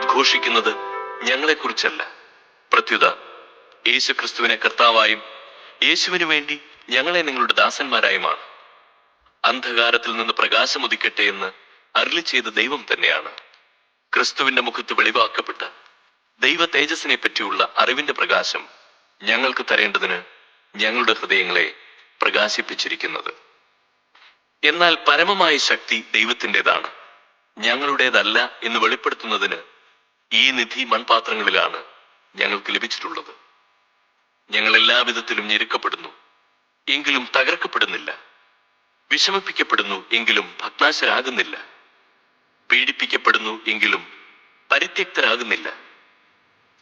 ഘോഷിക്കുന്നത് ഞങ്ങളെക്കുറിച്ചല്ല, പ്രത്യുത യേശുക്രിസ്തുവിനെ കർത്താവായും യേശുവിനു വേണ്ടി ഞങ്ങളെ നിങ്ങളുടെ ദാസന്മാരായുമാണ്. അന്ധകാരത്തിൽ നിന്ന് പ്രകാശം ഉദിക്കട്ടെ എന്ന് അരുളി ചെയ്ത ദൈവം തന്നെയാണ്. ക്രിസ്തുവിന്റെ മുഖത്ത് വെളിവാക്കപ്പെട്ട ദൈവ തേജസ്സിനെ പറ്റിയുള്ള അറിവിന്റെ പ്രകാശം ഞങ്ങൾക്ക് തരേണ്ടതിന് ഞങ്ങളുടെ ഹൃദയങ്ങളെ പ്രകാശിപ്പിച്ചിരിക്കുന്നത്. എന്നാൽ പരമമായ ശക്തി ദൈവത്തിൻ്റെതാണ്, ഞങ്ങളുടേതല്ല എന്ന് വെളിപ്പെടുത്തുന്നതിന് ഈ നിധി മൺപാത്രങ്ങളിലാണ് ഞങ്ങൾക്ക് ലഭിച്ചിട്ടുള്ളത്. ഞങ്ങൾ എല്ലാവിധത്തിലും ഞെരുക്കപ്പെടുന്നു, എങ്കിലും തകർക്കപ്പെടുന്നില്ല; വിഷമിപ്പിക്കപ്പെടുന്നു, എങ്കിലും ഭഗ്നാശരാകുന്നില്ല; പീഡിപ്പിക്കപ്പെടുന്നു, എങ്കിലും പരിത്യക്തരാകുന്നില്ല;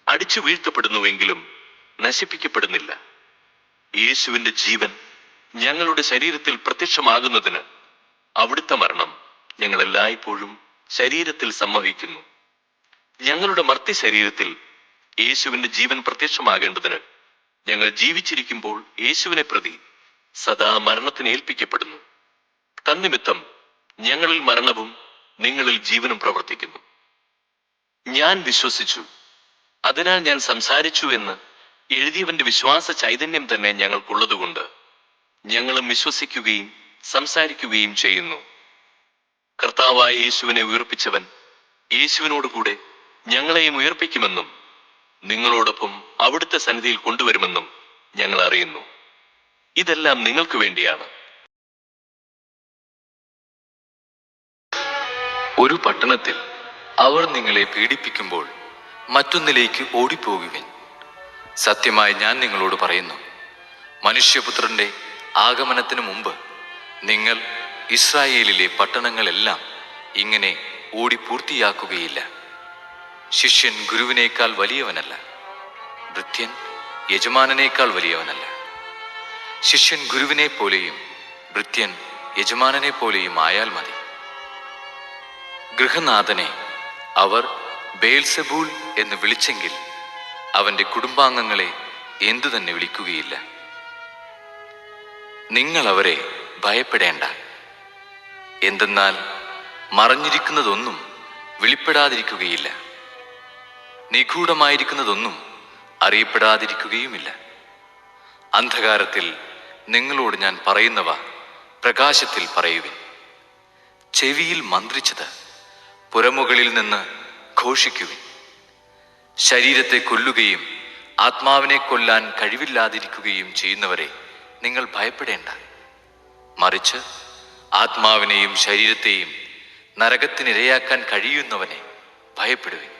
അടിച്ചു വീഴ്ത്തപ്പെടുന്നു, എങ്കിലും നശിപ്പിക്കപ്പെടുന്നില്ല. യേശുവിന്റെ ജീവൻ ഞങ്ങളുടെ ശരീരത്തിൽ പ്രത്യക്ഷമാകുന്നതിന് അവിടുത്തെ മരണം ഞങ്ങൾ എല്ലായ്പ്പോഴും ശരീരത്തിൽ സംവഹിക്കുന്നു. ഞങ്ങളുടെ മർത്യ ശരീരത്തിൽ യേശുവിന്റെ ജീവൻ പ്രത്യക്ഷമാകേണ്ടതിന് ഞങ്ങൾ ജീവിച്ചിരിക്കുമ്പോൾ യേശുവിനെ പ്രതി സദാ മരണത്തിന് ഏൽപ്പിക്കപ്പെടുന്നു. തന്നിമിത്തം ഞങ്ങളിൽ മരണവും നിങ്ങളിൽ ജീവനും പ്രവർത്തിക്കുന്നു. ഞാൻ വിശ്വസിച്ചു, അതിനാൽ ഞാൻ സംസാരിച്ചു എന്ന് എഴുതിയവന്റെ വിശ്വാസ ചൈതന്യം തന്നെ ഞങ്ങൾക്കുള്ളതുകൊണ്ട് ഞങ്ങളും വിശ്വസിക്കുകയും സംസാരിക്കുകയും ചെയ്യുന്നു. കർത്താവായ യേശുവിനെ ഉയർപ്പിച്ചവൻ യേശുവിനോടുകൂടെ ഞങ്ങളെയും ഉയർപ്പിക്കുമെന്നും നിങ്ങളോടൊപ്പം അവിടുത്തെ സന്നിധിയിൽ കൊണ്ടുവരുമെന്നും ഞങ്ങൾ അറിയുന്നു. ഇതെല്ലാം നിങ്ങൾക്ക് വേണ്ടിയാണ്. ഒരു പട്ടണത്തിൽ അവർ നിങ്ങളെ പീഡിപ്പിക്കുമ്പോൾ മറ്റൊന്നിലേക്ക് ഓടിപ്പോകുവിൻ. സത്യമായി ഞാൻ നിങ്ങളോട് പറയുന്നു, മനുഷ്യപുത്രന്റെ ആഗമനത്തിനു മുമ്പ് നിങ്ങൾ ഇസ്രായേലിലെ പട്ടണങ്ങളെല്ലാം ഇങ്ങനെ ഓടിപ്പൂർത്തിയാക്കുകയില്ല. ശിഷ്യൻ ഗുരുവിനേക്കാൾ വലിയവനല്ല, ഭൃത്യൻ യജമാനനേക്കാൾ വലിയവനല്ല. ശിഷ്യൻ ഗുരുവിനെ പോലെയും ഭൃത്യൻ യജമാനനെ പോലെയും ആയാൽ മതി. ഗൃഹനാഥനെ അവർ ബേൽസെബൂൽ എന്ന് വിളിച്ചെങ്കിൽ അവന്റെ കുടുംബാംഗങ്ങളെ എന്തു തന്നെ വിളിക്കുകയില്ല. നിങ്ങൾ അവരെ ഭയപ്പെടേണ്ട. എന്തെന്നാൽ മറഞ്ഞിരിക്കുന്നതൊന്നും വെളിപ്പെടാതിരിക്കുകയില്ല, നിഗൂഢമായിരിക്കുന്നതൊന്നും അറിയപ്പെടാതിരിക്കുകയുമില്ല. അന്ധകാരത്തിൽ നിങ്ങളോട് ഞാൻ പറയുന്നവ പ്രകാശത്തിൽ പറയുവിൻ. ചെവിയിൽ മന്ത്രിച്ചത് പുരമുകളിൽ നിന്ന് ഘോഷിക്കുവിൻ. ശരീരത്തെ കൊല്ലുകയും ആത്മാവിനെ കൊല്ലാൻ കഴിവില്ലാതിരിക്കുകയും ചെയ്യുന്നവരെ നിങ്ങൾ ഭയപ്പെടേണ്ട. മറിച്ച് ആത്മാവിനെയും ശരീരത്തെയും നരകത്തിനിരയാക്കാൻ കഴിയുന്നവനെ ഭയപ്പെടുവിൻ.